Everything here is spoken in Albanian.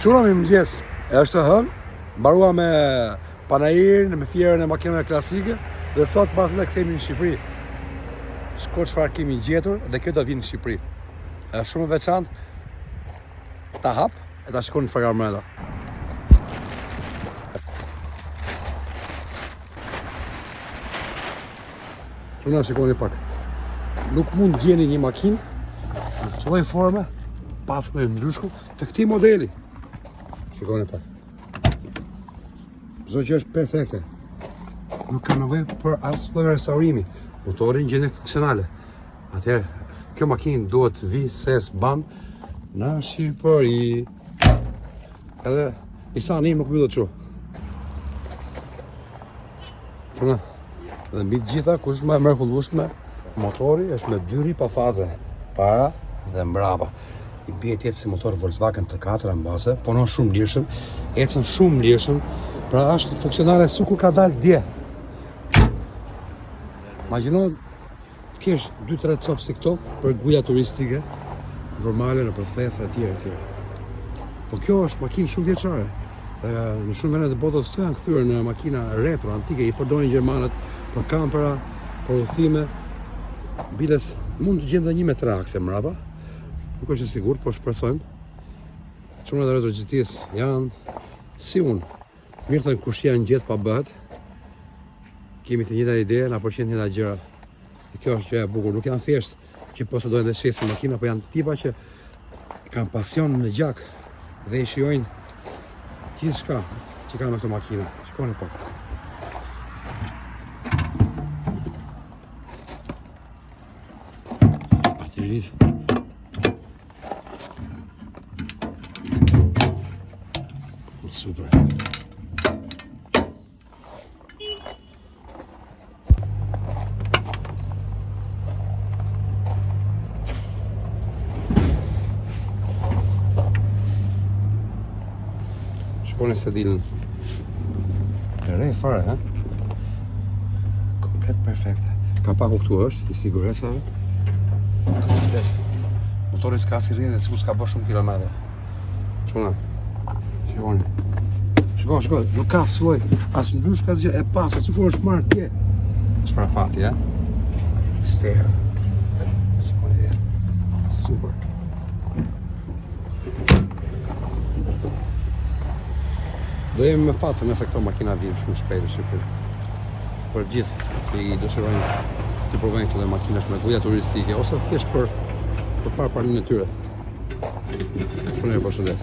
Çuna mi mëngjes, është hënë, mbarua me panajirin, me fjerën e makinave klasike dhe sot pasi të kthehemi në Shqipëri. Shko çfarë kemi gjetur dhe kjo do vinë në Shqipëri. Është shumë e veçantë. Ta hap e ta shikoni çfarë ka brenda. Çuna shikoni pak. Nuk mund gjeni një makinë në këtë lloj forme pas me ndryshku të këtij modeli. Shikoni pak. Çdo gjë është perfekte. Nuk ka nevojë për asnjë restaurimi. Motori në gjendje funksionale. Atëherë, kjo makinë duhet vi ses ban në Shqipëri. Edhe Nisani nuk mbyllet kështu. Çuna. Dhe mbi të gjitha, kush më e mrekullueshme, motori është me dyri pa faze, para dhe mbrapa. I bie tjetë si motor Volkswagen T4 në base, punon shumë lirshëm, ecën shumë lirshëm, pra është funksionale sikur ka dalë dje. Imagjino të kesh 2-3 copë si këto për guja turistike, normale në përthethe etj etj. Po kjo është makinë shumë vjeçare. Në shumë vende të botës këto janë kthyer në makina retro, antike, i përdorin gjermanët për kampera, për udhëtime. Biles mund të gjejmë edhe 1 me 3 akse mbrapa. Nuk është e sigurt, po shpresojmë. Çuna dhe Retro GT-s janë si unë. Mirë thënë kush janë gjetë pa bëhet. Kemi të njëjta ide, na pëlqejnë të njëjta gjëra. Dhe kjo është gjë e bukur, nuk janë thjesht që posëdojnë dhe shesin makina, po janë tipa që kanë pasion në gjak dhe i shijojnë gjithçka që kanë me këto makina. Shikoni pak. Baterit. Super. Shkone se dilën e re fare, ha? Komplet perfekte. Kapaku këtu është, i siguresave. Komplet. Motori s'ka si rrjedhje, sikur s'ka bërë shumë kilometra. Çuna. Shikoni. Shiko, nuk ka sloj, as ndrysh ka asgjë, e pasur, sikur është marrë dje. Çfarë fati, ha? Stereo. Shikoni. Super. Do jemi me fatë nëse këto makina vinë shumë shpejt në Shqipëri. Për gjithë i dëshirojnë të provojnë këto dhe makinash me guja turistike ose thjesht për paraparinë e tyre. Shumë e përshëndes.